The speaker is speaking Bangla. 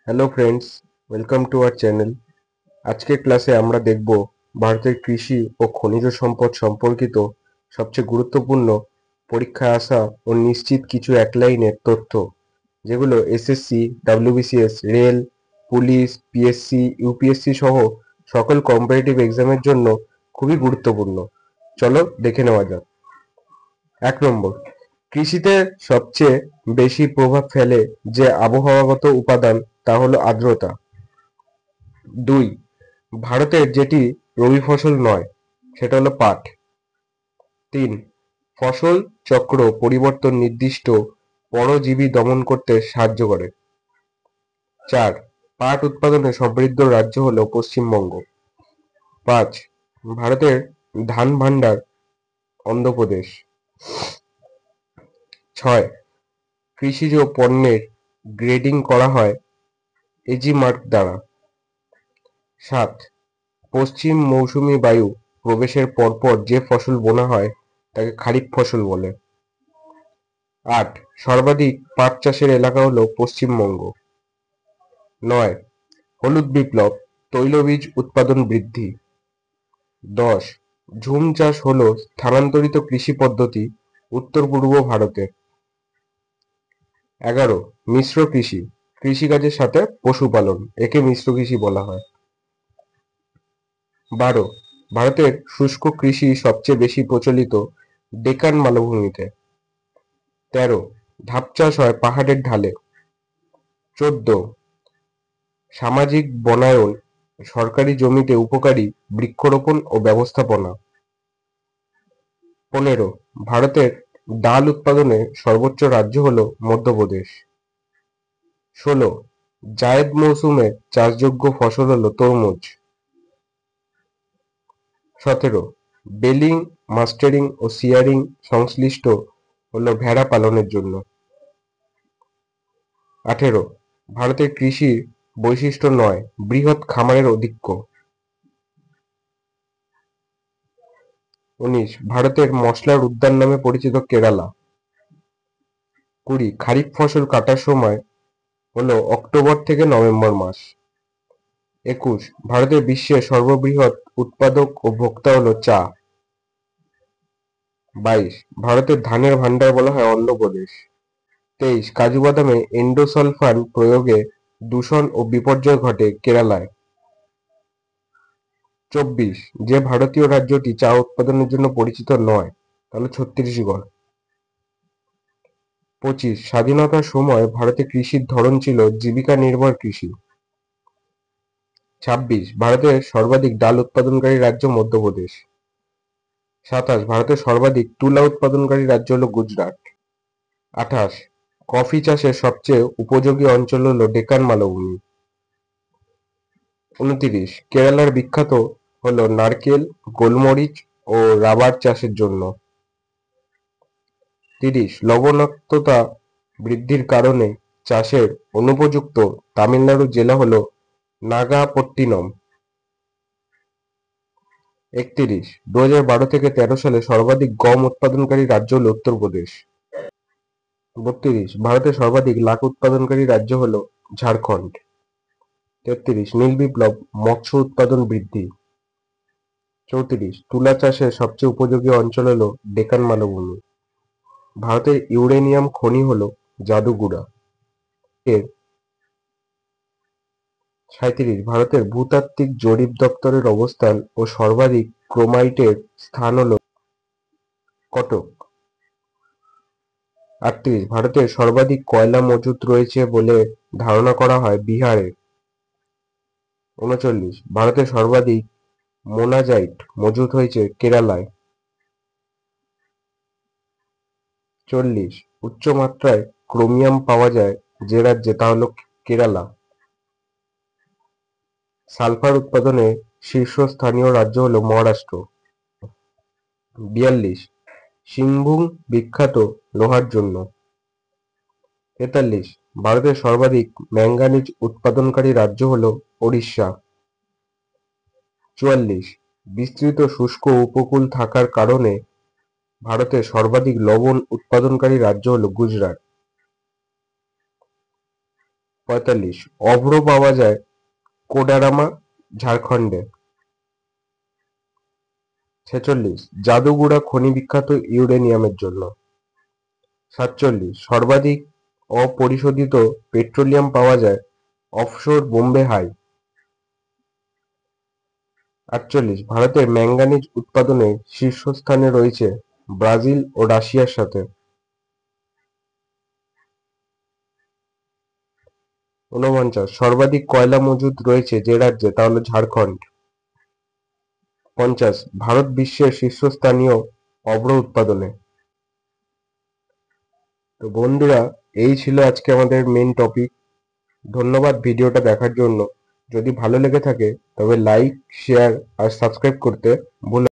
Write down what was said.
Hello friends, welcome to our channel. আজকের ক্লাসে আমরা দেখব ভারতের কৃষি ও খনিজ সম্পদ সম্পর্কিত সবচেয়ে গুরুত্বপূর্ণ পরীক্ষায় আসা ও নিশ্চিত কিছু এক লাইনের তথ্য, যেগুলো SSC, WBCS, rail, police, PSC, UPSC সহ সকল কম্পিটিটিভ এক্সামের জন্য খুবই গুরুত্বপূর্ণ। চলো দেখে নেওয়া যাক। 1 নম্বর, কৃষিতে সবচেয়ে বেশি প্রভাব ফেলে যে আবহাওয়াগত উপাদান তা হলো আর্দ্রতা। 2, ভারতের যেটি রবি ফসল নয় সেটা হলো পাট। 3, ফসল চক্র পরিবর্তন নির্দিষ্ট পরজীবী দমন করতে সাহায্য করে। 4, পাট উৎপাদনে সমৃদ্ধ রাজ্য হলো পশ্চিমবঙ্গ। 5, ভারতের ধান ভান্ডার অন্ধ্রপ্রদেশ। 6, কৃষিজ পণ্যের গ্রেডিং করা হয় এজি মার্ক দ্বারা। 7, পশ্চিম মৌসুমী বায়ু প্রবেশের পরপর যে ফসল বোনা হয় তাকে খারিফ ফসল বলে। 8, সর্বাধিক পাট চাষের এলাকা হলো পশ্চিমবঙ্গ। 9, হলুদ বিপ্লব, তৈলবীজ উৎপাদন বৃদ্ধি। 10, ঝুম চাষ হলো স্থানান্তরিত কৃষি পদ্ধতি উত্তর পূর্ব ভারতে। 11, মিশ্র কৃষি, কৃষিকাজের সাথে পশুপালন, একে মিশ্র কৃষি বলা হয়। 12, ভারতের শুষ্ক কৃষি সবচেয়ে বেশি প্রচলিত ডেকান মালভূমিতে। 13, ধাপ চাষ হয় পাহাড়ের ঢালে। 14, সামাজিক বনায়ন, সরকারি জমিতে উপকারী বৃক্ষরোপণ ও ব্যবস্থাপনা। 15, ভারতের ডাল উৎপাদনে সর্বোচ্চ রাজ্য হল মধ্যপ্রদেশ। 16, জায়েদ মৌসুমে চাষযোগ্য ফসল হল তরমুজ। 17, বেলিং, মাস্টারিং ও শিয়ারিং সংশ্লিষ্ট হল ভেড়া পালনের জন্য। 18, ভারতের কৃষির বৈশিষ্ট্য নয়, বৃহৎ খামারের আধিক্য। 19, ভারতের মশলার উদ্যান নামে পরিচিত কেরালা। 20, খারিফ ফসল কাটার সময় হলো অক্টোবর থেকে নভেম্বর মাস। 21, ভারতের বিশ্বের সর্ববৃহৎ উৎপাদক ও ভোক্তা হলো চা। 22, ভারতের ধানের ভান্ডার বলা হয় অন্ধ্রপ্রদেশ। 23, কাজু বাদামে এন্ডোসালফান প্রয়োগে দূষণ ও বিপর্যয় ঘটে কেরালায়। 24, যে ভারতীয় রাজ্যটি চা উৎপাদনের জন্য পরিচিত নয় তা হলো ছত্তিশগড়। 25, স্বাধীনতার সময় ভারতে কৃষির ধরন ছিল জীবিকা নির্ভর কৃষি। 26, ভারতের সর্বাধিক ডাল উৎপাদনকারী রাজ্য মধ্যপ্রদেশ। 27, ভারতের সর্বাধিক তুলা উৎপাদনকারী রাজ্য হল গুজরাট। 28, কফি চাষের সবচেয়ে উপযোগী অঞ্চল হল ডেকান মালভূমি। 29, কেরালার বিখ্যাত হল নারকেল, গোলমরিচ ও রাবার চাষের জন্য। 30, লবণাক্ততা বৃদ্ধির কারণে চাষের অনুপযুক্ত তামিলনাড়ু জেলা হল নাগাপট্টিনম। 31, 2012 থেকে 13 সালে সর্বাধিক গম উৎপাদনকারী রাজ্য হল উত্তরপ্রদেশ। 32, ভারতের সর্বাধিক লাখ উৎপাদনকারী রাজ্য হল ঝাড়খণ্ড। 33, নীল বিপ্লব, মৎস্য উৎপাদন বৃদ্ধি। 34, তুলা চাষের সবচেয়ে উপযোগী অঞ্চল হল ডেকান মালভূমি। ভারতের ইউরেনিয়াম খনি হল জাদুগুড়া। এর 37, ভারতের ভূতাত্ত্বিক জরিপ দপ্তরের অবস্থান ও সর্বাধিক ক্রোমাইটের স্থান হল কটক। 38, ভারতের সর্বাধিক কয়লা মজুত রয়েছে বলে ধারণা করা হয় বিহারে। 39, ভারতের সর্বাধিক মোনাজাইট মজুত হয়েছে কেরালায়। 40, উচ্চ মাত্রায় ক্রোমিয়াম পাওয়া যায় যে রাজ্যে তা হল কেরালা। সালফার উৎপাদনে শীর্ষস্থানীয় রাজ্য হল মহারাষ্ট্র। 42, সিংভূম বিখ্যাত লোহার জন্য। 43, ভারতের সর্বাধিক ম্যাঙ্গানিজ উৎপাদনকারী রাজ্য হল ওড়িশা। 44, বিস্তৃত শুষ্ক উপকূল থাকার কারণে ভারতের সর্বাধিক লবণ উৎপাদনকারী রাজ্য হল গুজরাট। 45 অভ্র পাওয়া যায় কোডারামা, ঝাড়খণ্ডে। 46 জাদুগুড়া খনি বিখ্যাত ইউরেনিয়ামের জন্য। 47 সর্বাধিক অপরিশোধিত পেট্রোলিয়াম পাওয়া যায় অফশোর বোম্বে হাই। 48 ভারতের ম্যাঙ্গানিজ উৎপাদনে শীর্ষস্থানে রয়েছে ব্রাজিল ও রাশিয়ার সাথে। 49 সর্বাধিক কয়লা মজুদ রয়েছে যে রাজ্যে, তা হলো ঝাড়খণ্ড। 50 ভারত বিশ্বের শীর্ষস্থানীয় অভ্র উৎপাদনে। তো বন্ধুরা, এই ছিল আজকে আমাদের মেন টপিক। ধন্যবাদ ভিডিওটা দেখার জন্য। যদি ভালো লেগে থাকে তবে লাইক, শেয়ার আর সাবস্ক্রাইব করতে ভুলবেন না।